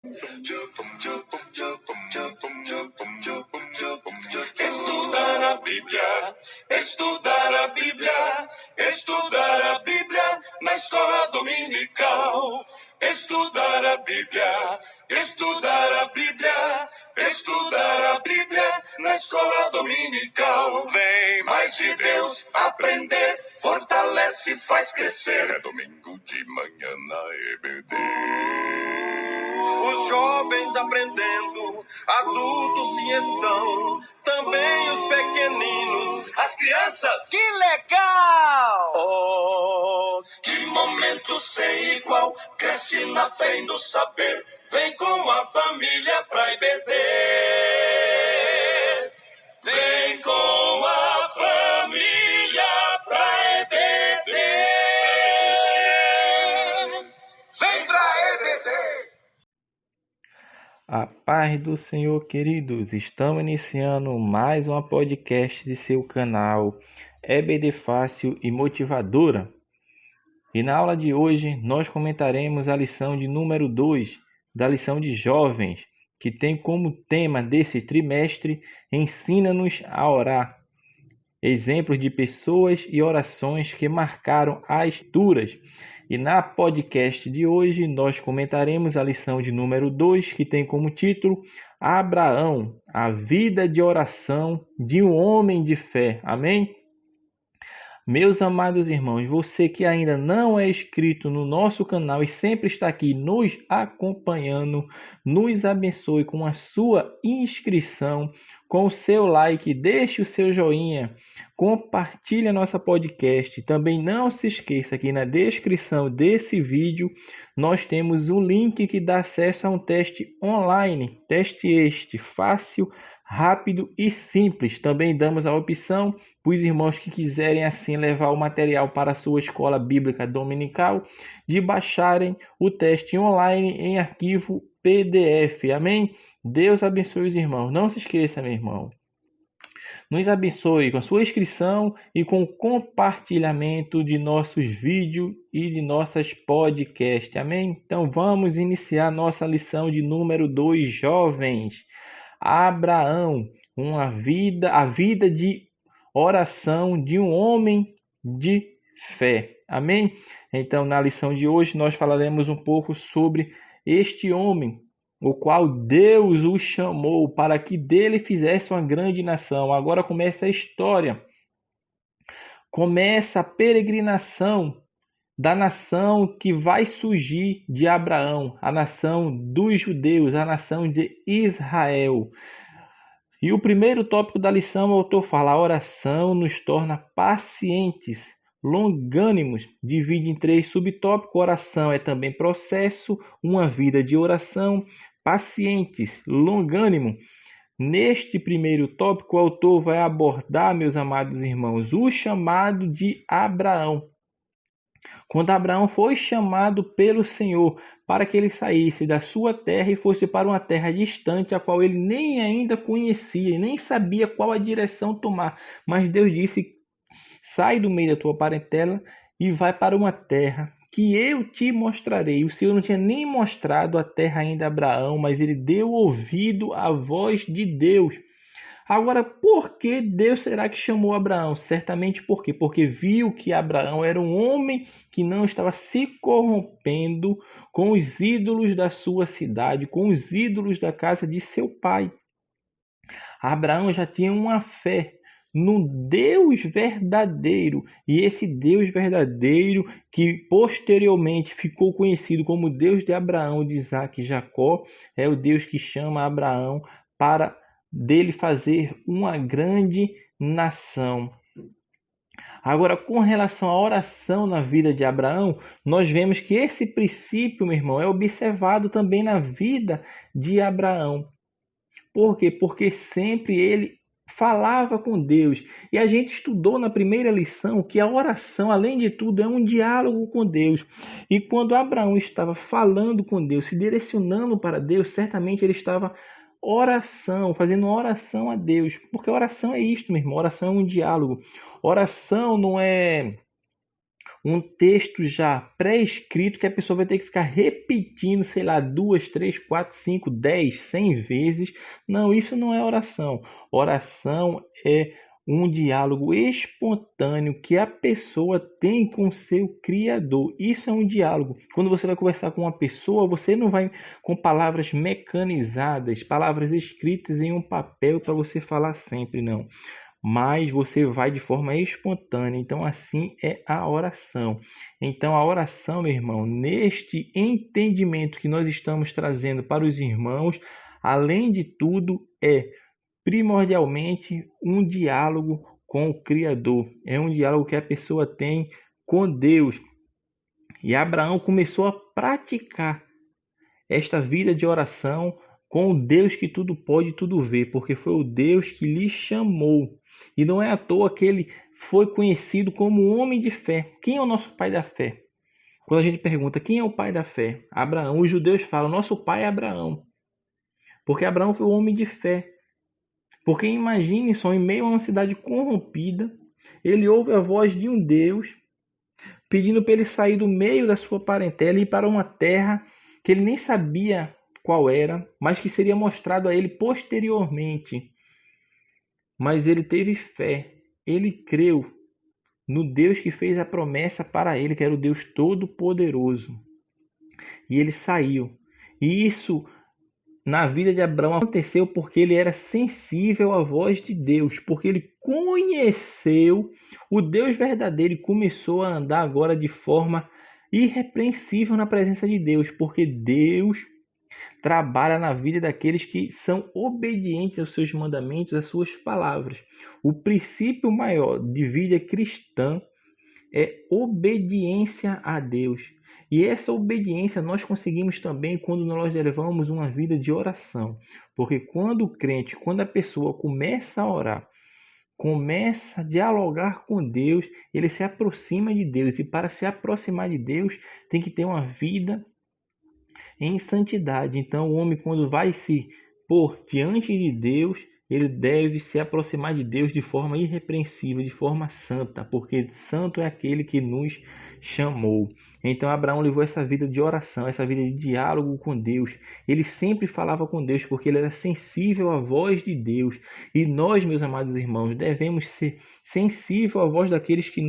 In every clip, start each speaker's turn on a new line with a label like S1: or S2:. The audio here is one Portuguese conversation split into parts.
S1: Estudar a Bíblia, estudar a Bíblia, estudar a Bíblia na escola dominical. Estudar a Bíblia, estudar a Bíblia, estudar a Bíblia na escola dominical. Vem mais de Deus aprender, fortalece e faz crescer. É domingo de manhã na EBD. Os jovens aprendendo, adultos sim estão, também os pequeninos, as crianças.
S2: Que legal!
S1: Oh, que momento sem igual, cresce na fé e no saber, vem com a família pra IBD. Vem com a família pra EBD. Vem pra EBD.
S3: A paz do Senhor, queridos. Estamos iniciando mais uma podcast de seu canal EBD Fácil e Motivadora. E na aula de hoje nós comentaremos a lição de número 2 da lição de jovens, que tem como tema desse trimestre Ensina-nos a orar. Exemplos de pessoas e orações que marcaram as Escrituras. E na podcast de hoje nós comentaremos a lição de número 2, que tem como título Abraão, a vida de oração de um homem de fé. Amém? Meus amados irmãos, você que ainda não é inscrito no nosso canal e sempre está aqui nos acompanhando, nos abençoe com a sua inscrição, com o seu like, deixe o seu joinha, compartilhe a nossa podcast. Também não se esqueça que na descrição desse vídeo nós temos um link que dá acesso a um teste online, teste este fácil, rápido e simples. Também damos a opção para os irmãos que quiserem assim levar o material para a sua escola bíblica dominical de baixarem o teste online em arquivo PDF. Amém? Deus abençoe os irmãos. Não se esqueça, meu irmão. Nos abençoe com a sua inscrição e com o compartilhamento de nossos vídeos e de nossas podcasts. Amém? Então vamos iniciar nossa lição de número 2, jovens. Abraão, a vida de oração de um homem de fé. Amém? Então, na lição de hoje, nós falaremos um pouco sobre este homem, o qual Deus o chamou para que dele fizesse uma grande nação. Agora começa a história. Começa a peregrinação da nação que vai surgir de Abraão, a nação dos judeus, a nação de Israel. E o primeiro tópico da lição, o autor fala: a oração nos torna pacientes, longânimos. Divide em 3 subtópicos: oração é também processo, uma vida de oração, pacientes, longânimo. Neste primeiro tópico, o autor vai abordar, meus amados irmãos, o chamado de Abraão. Quando Abraão foi chamado pelo Senhor para que ele saísse da sua terra e fosse para uma terra distante, a qual ele nem ainda conhecia e nem sabia qual a direção tomar. Mas Deus disse: sai do meio da tua parentela e vai para uma terra que eu te mostrarei. O Senhor não tinha nem mostrado a terra ainda a Abraão, mas ele deu ouvido à voz de Deus. Agora, por que Deus será que chamou Abraão? Certamente por quê? Porque viu que Abraão era um homem que não estava se corrompendo com os ídolos da sua cidade, com os ídolos da casa de seu pai. Abraão já tinha uma fé no Deus verdadeiro, e esse Deus verdadeiro que posteriormente ficou conhecido como Deus de Abraão, de Isaac e Jacó, é o Deus que chama Abraão para dele fazer uma grande nação. Agora, com relação à oração na vida de Abraão, nós vemos que esse princípio, meu irmão, é observado também na vida de Abraão. Por quê? Porque sempre ele falava com Deus. E a gente estudou na primeira lição que a oração, além de tudo, é um diálogo com Deus. E quando Abraão estava falando com Deus, se direcionando para Deus, certamente ele estava fazendo oração a Deus, porque oração é isto, meu irmão, oração é um diálogo, oração não é um texto já pré-escrito que a pessoa vai ter que ficar repetindo, sei lá, 2, 3, 4, 5, 10, 100 vezes. Não, isso não é oração. Oração é um diálogo espontâneo que a pessoa tem com seu Criador. Isso é um diálogo. Quando você vai conversar com uma pessoa, você não vai com palavras mecanizadas, palavras escritas em um papel para você falar sempre, não. Mas você vai de forma espontânea. Então, assim é a oração. Então, a oração, meu irmão, neste entendimento que nós estamos trazendo para os irmãos, além de tudo, é primordialmente um diálogo com o Criador. É um diálogo que a pessoa tem com Deus. E Abraão começou a praticar esta vida de oração com o Deus que tudo pode e tudo vê, porque foi o Deus que lhe chamou. E não é à toa que ele foi conhecido como um homem de fé. Quem é o nosso pai da fé? Quando a gente pergunta quem é o pai da fé, Abraão, os judeus falam, nosso pai é Abraão. Porque Abraão foi um homem de fé. Porque imagine só, em meio a uma cidade corrompida, ele ouve a voz de um Deus pedindo para ele sair do meio da sua parentela e ir para uma terra que ele nem sabia qual era, mas que seria mostrado a ele posteriormente. Mas ele teve fé, ele creu no Deus que fez a promessa para ele, que era o Deus Todo-Poderoso. E ele saiu. E isso na vida de Abraão aconteceu porque ele era sensível à voz de Deus, porque ele conheceu o Deus verdadeiro e começou a andar agora de forma irrepreensível na presença de Deus, porque Deus trabalha na vida daqueles que são obedientes aos seus mandamentos, às suas palavras. O princípio maior de vida cristã é obediência a Deus. E essa obediência nós conseguimos também quando nós levamos uma vida de oração. Porque quando o crente, quando a pessoa começa a orar, começa a dialogar com Deus, ele se aproxima de Deus. E para se aproximar de Deus, tem que ter uma vida em santidade. Então o homem, quando vai se pôr diante de Deus, ele deve se aproximar de Deus de forma irrepreensível, de forma santa, porque santo é aquele que nos chamou. Então Abraão levou essa vida de oração, essa vida de diálogo com Deus. Ele sempre falava com Deus porque ele era sensível à voz de Deus. E nós, meus amados irmãos, devemos ser sensíveis à voz daquele que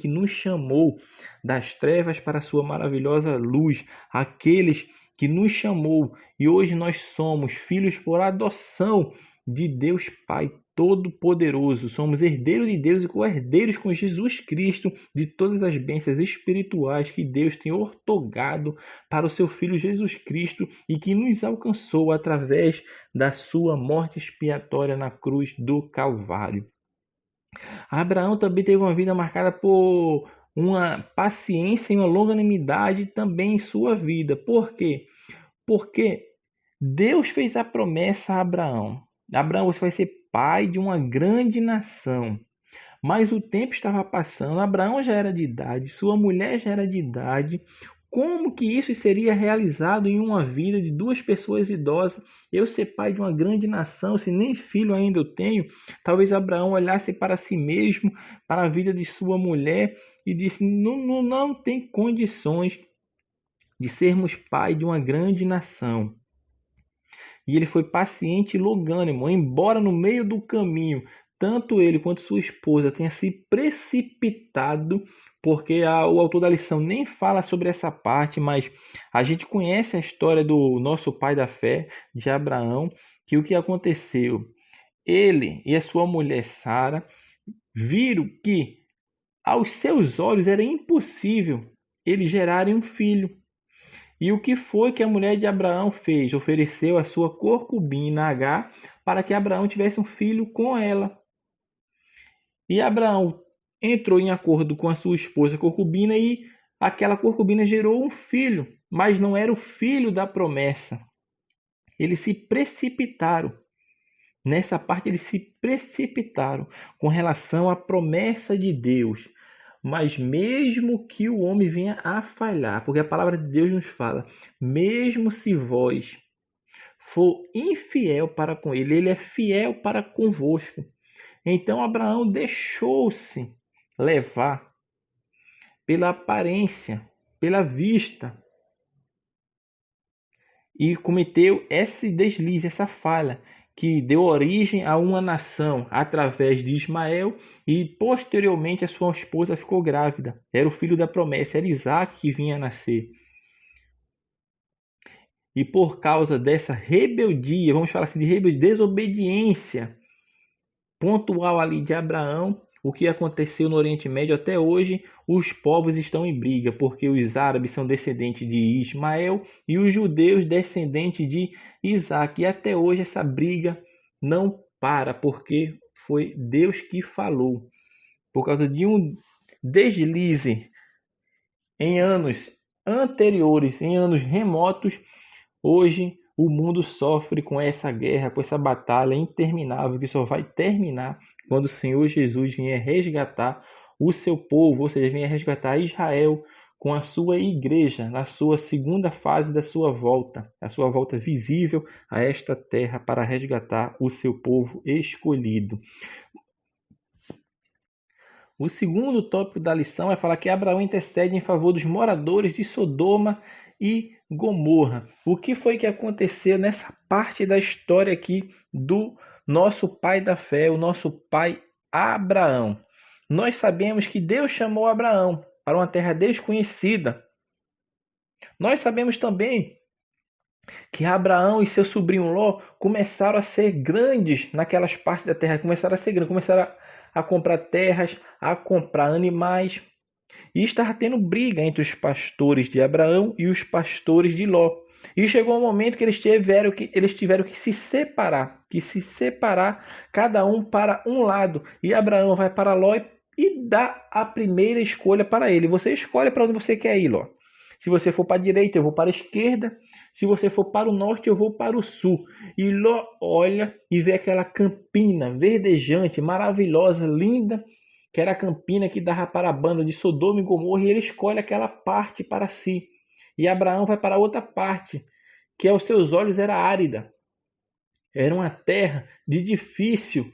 S3: nos chamou das trevas para a sua maravilhosa luz, aqueles que nos chamou, e hoje nós somos filhos por adoção de Deus Pai Todo-Poderoso. Somos herdeiros de Deus e co-herdeiros com Jesus Cristo de todas as bênçãos espirituais que Deus tem outorgado para o seu Filho Jesus Cristo e que nos alcançou através da sua morte expiatória na cruz do Calvário. Abraão também teve uma vida marcada por uma paciência e uma longanimidade também em sua vida. Por quê? Porque Deus fez a promessa a Abraão. Abraão, você vai ser pai de uma grande nação. Mas o tempo estava passando, Abraão já era de idade, sua mulher já era de idade. Como que isso seria realizado em uma vida de duas pessoas idosas? Eu ser pai de uma grande nação, se nem filho ainda eu tenho? Talvez Abraão olhasse para si mesmo, para a vida de sua mulher e disse, não tem condições de sermos pai de uma grande nação. E ele foi paciente e longânimo, embora no meio do caminho, tanto ele quanto sua esposa tenham se precipitado, porque o autor da lição nem fala sobre essa parte, mas a gente conhece a história do nosso pai da fé, de Abraão, que o que aconteceu? Ele e a sua mulher Sara viram que aos seus olhos era impossível eles gerarem um filho. E o que foi que a mulher de Abraão fez? Ofereceu a sua concubina Agar para que Abraão tivesse um filho com ela. E Abraão entrou em acordo com a sua esposa concubina e aquela concubina gerou um filho, mas não era o filho da promessa. Eles se precipitaram. Nessa parte eles se precipitaram com relação à promessa de Deus. Mas mesmo que o homem venha a falhar, porque a palavra de Deus nos fala, mesmo se vós for infiel para com ele, ele é fiel para convosco. Então Abraão deixou-se levar pela aparência, pela vista. E cometeu esse deslize, essa falha, que deu origem a uma nação através de Ismael, e posteriormente a sua esposa ficou grávida. Era o filho da promessa, era Isaac que vinha a nascer. E por causa dessa rebeldia, vamos falar assim de rebeldia, desobediência pontual ali de Abraão, o que aconteceu no Oriente Médio até hoje, os povos estão em briga, porque os árabes são descendentes de Ismael e os judeus descendentes de Isaac. E até hoje essa briga não para, porque foi Deus que falou. Por causa de um deslize em anos anteriores, em anos remotos, hoje o mundo sofre com essa guerra, com essa batalha interminável que só vai terminar quando o Senhor Jesus vier resgatar o seu povo, ou seja, vier resgatar Israel com a sua igreja, na sua segunda fase da sua volta, a sua volta visível a esta terra para resgatar o seu povo escolhido. O segundo tópico da lição é falar que Abraão intercede em favor dos moradores de Sodoma e Gomorra. O que foi que aconteceu nessa parte da história aqui do nosso pai da fé, o nosso pai Abraão? Nós sabemos que Deus chamou Abraão para uma terra desconhecida. Nós sabemos também que Abraão e seu sobrinho Ló começaram a ser grandes naquelas partes da terra, começaram a comprar terras, a comprar animais. E estava tendo briga entre os pastores de Abraão e os pastores de Ló. E chegou um momento que eles tiveram que se separar, cada um para um lado. E Abraão vai para Ló e dá a primeira escolha para ele. Você escolhe para onde você quer ir, Ló. Se você for para a direita, eu vou para a esquerda. Se você for para o norte, eu vou para o sul. E Ló olha e vê aquela campina verdejante, maravilhosa, linda, que era a campina que dava para a banda de Sodoma e Gomorra, e ele escolhe aquela parte para si. E Abraão vai para outra parte, que aos seus olhos era árida. Era uma terra de difícil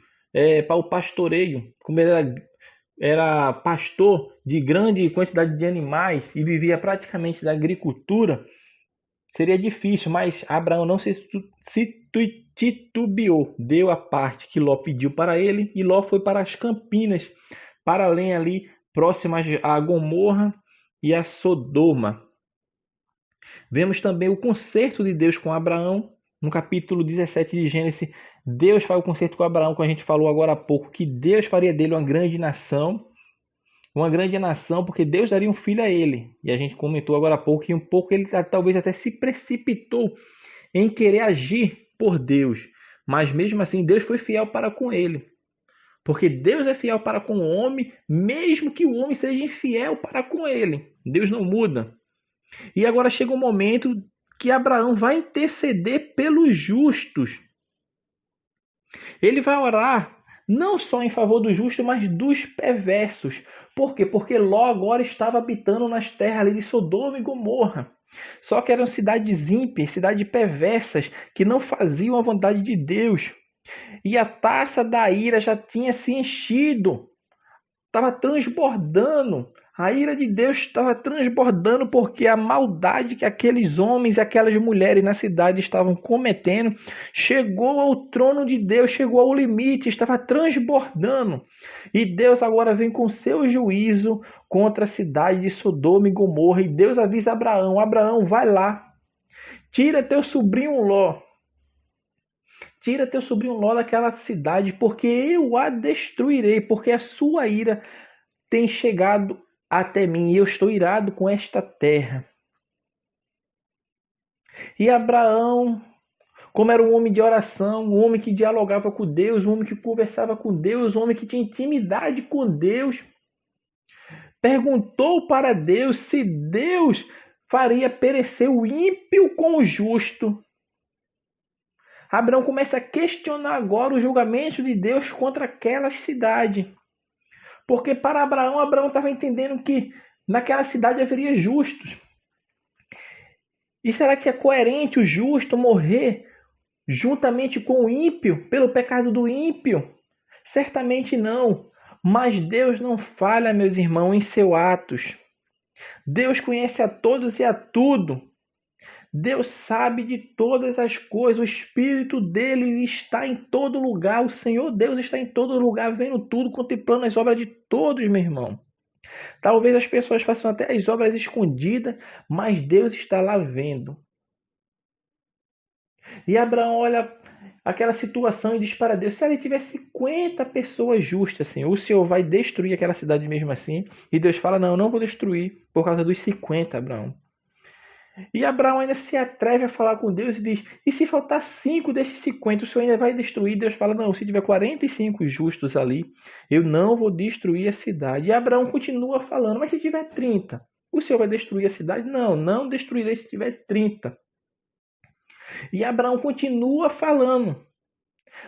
S3: para o pastoreio. Como ele era pastor de grande quantidade de animais e vivia praticamente da agricultura, seria difícil, mas Abraão não se titubeou. Deu a parte que Ló pediu para ele, e Ló foi para as campinas, para além ali, próximas a Gomorra e a Sodoma. Vemos também o concerto de Deus com Abraão, no capítulo 17 de Gênesis. Deus faz o concerto com Abraão, como a gente falou agora há pouco, que Deus faria dele uma grande nação, porque Deus daria um filho a ele. E a gente comentou agora há pouco que ele talvez até se precipitou em querer agir por Deus, mas mesmo assim Deus foi fiel para com ele. Porque Deus é fiel para com o homem, mesmo que o homem seja infiel para com ele. Deus não muda. E agora chega um momento que Abraão vai interceder pelos justos. Ele vai orar não só em favor dos justos, mas dos perversos. Por quê? Porque Ló agora estava habitando nas terras ali de Sodoma e Gomorra. Só que eram cidades ímpias, cidades perversas, que não faziam a vontade de Deus. E a taça da ira já tinha se enchido, estava transbordando. A ira de Deus estava transbordando porque a maldade que aqueles homens e aquelas mulheres na cidade estavam cometendo chegou ao trono de Deus, chegou ao limite, estava transbordando. E Deus agora vem com seu juízo contra a cidade de Sodoma e Gomorra. E Deus avisa Abraão: Abraão, vai lá, tira teu sobrinho Ló. Tira teu sobrinho Ló daquela cidade, porque eu a destruirei, porque a sua ira tem chegado até mim, e eu estou irado com esta terra. E Abraão, como era um homem de oração, um homem que dialogava com Deus, um homem que conversava com Deus, um homem que tinha intimidade com Deus, perguntou para Deus se Deus faria perecer o ímpio com o justo. Abraão começa a questionar agora o julgamento de Deus contra aquela cidade. Porque para Abraão estava entendendo que naquela cidade haveria justos. E será que é coerente o justo morrer juntamente com o ímpio, pelo pecado do ímpio? Certamente não. Mas Deus não falha, meus irmãos, em seus atos. Deus conhece a todos e a tudo. Deus sabe de todas as coisas. O Espírito dele está em todo lugar. O Senhor Deus está em todo lugar, vendo tudo, contemplando as obras de todos, meu irmão. Talvez as pessoas façam até as obras escondidas, mas Deus está lá vendo. E Abraão olha aquela situação e diz para Deus: se ele tiver 50 pessoas justas, assim, o Senhor vai destruir aquela cidade mesmo assim? E Deus fala: não, não vou destruir por causa dos 50, Abraão. E Abraão ainda se atreve a falar com Deus e diz: e se faltar 5 desses 50, o Senhor ainda vai destruir? Deus fala: não, se tiver 45 justos ali, eu não vou destruir a cidade. E Abraão continua falando: mas se tiver 30, o Senhor vai destruir a cidade? Não, não destruirei se tiver 30. E Abraão continua falando: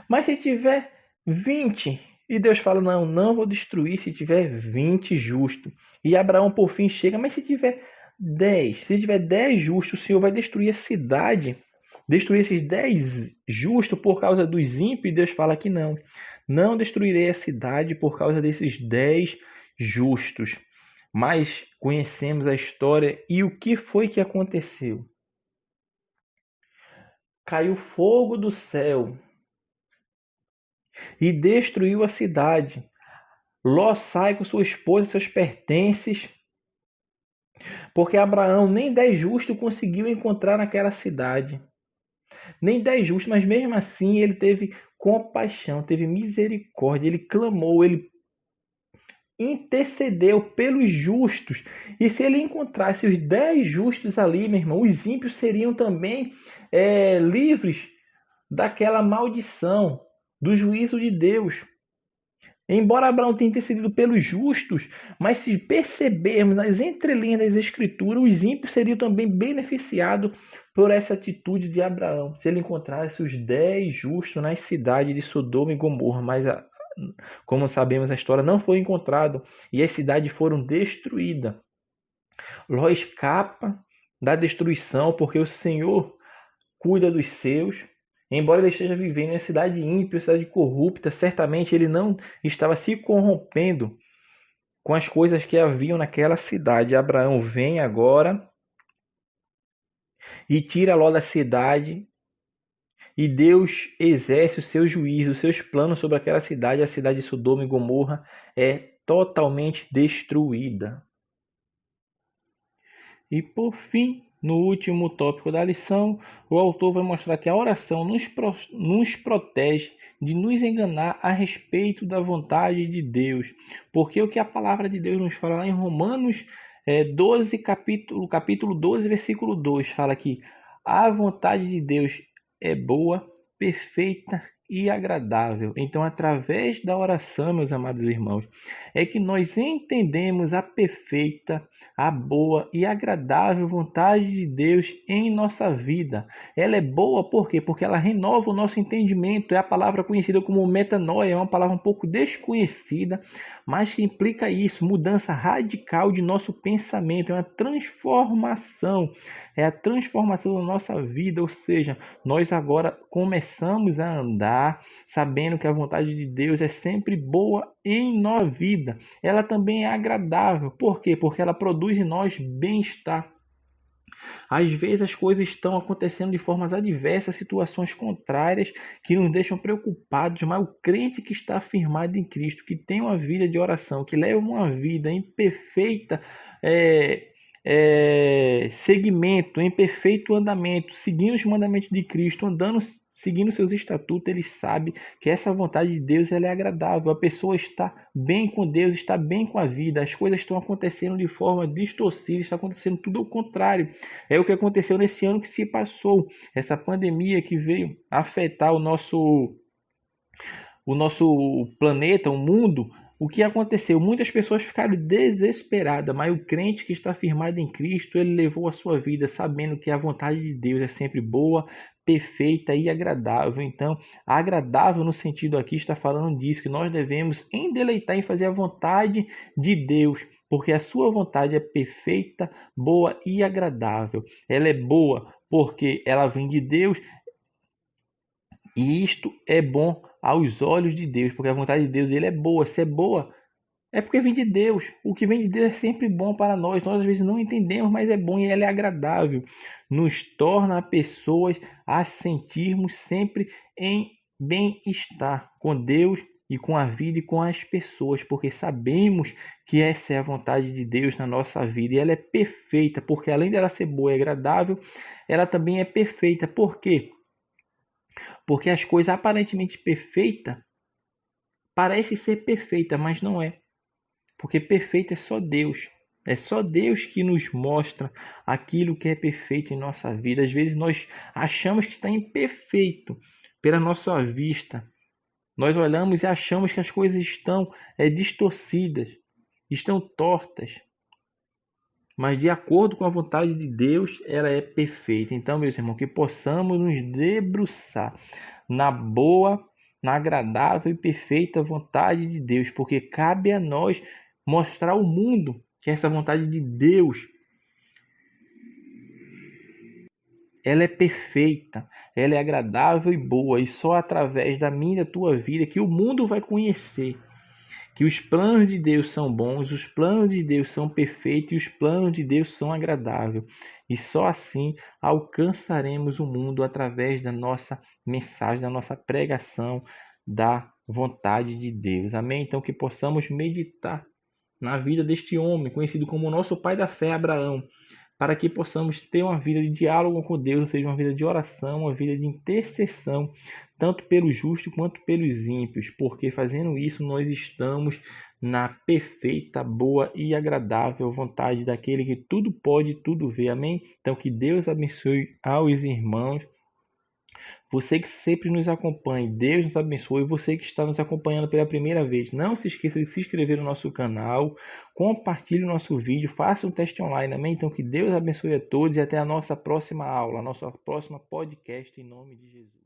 S3: mas se tiver 20, e Deus fala: não, não vou destruir se tiver 20 justos. E Abraão por fim chega: mas se tiver 10, se tiver 10 justos, o Senhor vai destruir a cidade, destruir esses 10 justos por causa dos ímpios? E Deus fala que não, não destruirei a cidade por causa desses 10 justos. Mas conhecemos a história e o que foi que aconteceu. Caiu fogo do céu e destruiu a cidade. Ló sai com sua esposa e seus pertences, porque Abraão nem 10 justos conseguiu encontrar naquela cidade. Nem 10 justos, mas mesmo assim ele teve compaixão, teve misericórdia, ele clamou, ele intercedeu pelos justos. E se ele encontrasse os 10 justos ali, meu irmão, os ímpios seriam também livres daquela maldição, do juízo de Deus. Embora Abraão tenha intercedido pelos justos, mas se percebermos nas entrelinhas das Escrituras, os ímpios seriam também beneficiados por essa atitude de Abraão, se ele encontrasse os 10 justos nas cidades de Sodoma e Gomorra. Mas, como sabemos, a história não foi encontrada e as cidades foram destruídas. Ló escapa da destruição porque o Senhor cuida dos seus. Embora ele esteja vivendo em uma cidade ímpia, uma cidade corrupta, certamente ele não estava se corrompendo com as coisas que haviam naquela cidade. Abraão vem agora e tira Ló da cidade, e Deus exerce o seu juízo, os seus planos sobre aquela cidade. A cidade de Sodoma e Gomorra é totalmente destruída. E por fim, no último tópico da lição, o autor vai mostrar que a oração nos protege de nos enganar a respeito da vontade de Deus. Porque o que a palavra de Deus nos fala lá em Romanos 12, capítulo 12, versículo 2, fala que a vontade de Deus é boa, perfeita e agradável. Então, através da oração, meus amados irmãos, é que nós entendemos a perfeita, a boa e agradável vontade de Deus em nossa vida. Ela é boa por quê? Porque ela renova o nosso entendimento. É a palavra conhecida como metanoia, é uma palavra um pouco desconhecida, mas que implica isso, mudança radical de nosso pensamento, é uma transformação, é a transformação da nossa vida, ou seja, nós agora começamos a andar sabendo que a vontade de Deus é sempre boa em nossa vida. Ela também é agradável. Por quê? Porque ela produz em nós bem-estar. Às vezes as coisas estão acontecendo de formas adversas, situações contrárias que nos deixam preocupados, mas o crente que está firmado em Cristo, que tem uma vida de oração, que leva uma vida em perfeita segmento, em perfeito andamento, seguindo os mandamentos de Cristo, seguindo seus estatutos, ele sabe que essa vontade de Deus ela é agradável. A pessoa está bem com Deus, está bem com a vida. As coisas estão acontecendo de forma distorcida, está acontecendo tudo ao contrário. É o que aconteceu nesse ano que se passou. Essa pandemia que veio afetar o nosso planeta, o mundo. O que aconteceu? Muitas pessoas ficaram desesperadas, mas o crente que está firmado em Cristo, ele levou a sua vida sabendo que a vontade de Deus é sempre boa, perfeita e agradável. Então, agradável no sentido aqui está falando disso, que nós devemos endeleitar em fazer a vontade de Deus, porque a sua vontade é perfeita, boa e agradável. Ela é boa porque ela vem de Deus, e isto é bom aos olhos de Deus, porque a vontade de Deus ele é boa. Se é boa, É porque vem de Deus. O que vem de Deus é sempre bom para nós. Nós às vezes não entendemos, mas é bom e ela é agradável. Nos torna pessoas a sentirmos sempre em bem-estar com Deus e com a vida e com as pessoas, porque sabemos que essa é a vontade de Deus na nossa vida e ela é perfeita, porque além dela ser boa e agradável, ela também é perfeita. Por quê? Porque as coisas aparentemente perfeitas parecem ser perfeitas, mas não é. Porque perfeito é só Deus. É só Deus que nos mostra aquilo que é perfeito em nossa vida. Às vezes nós achamos que está imperfeito pela nossa vista. Nós olhamos e achamos que as coisas estão distorcidas, estão tortas. Mas de acordo com a vontade de Deus, ela é perfeita. Então, meus irmãos, que possamos nos debruçar na boa, na agradável e perfeita vontade de Deus, porque cabe a nós mostrar ao mundo que essa vontade de Deus ela é perfeita, ela é agradável e boa, e só através da minha e da tua vida que o mundo vai conhecer que os planos de Deus são bons, os planos de Deus são perfeitos e os planos de Deus são agradáveis. E só assim alcançaremos o mundo através da nossa mensagem, da nossa pregação da vontade de Deus. Amém? Então que possamos meditar na vida deste homem, conhecido como o nosso pai da fé, Abraão, para que possamos ter uma vida de diálogo com Deus, ou seja, uma vida de oração, uma vida de intercessão, tanto pelos justos quanto pelos ímpios, porque fazendo isso nós estamos na perfeita, boa e agradável vontade daquele que tudo pode, tudo vê. Amém? Então que Deus abençoe aos irmãos. Você que sempre nos acompanha, Deus nos abençoe. E você que está nos acompanhando pela primeira vez, não se esqueça de se inscrever no nosso canal, compartilhe o nosso vídeo, faça um teste online, amém? Então que Deus abençoe a todos e até a nossa próxima aula, a nossa próxima podcast, em nome de Jesus.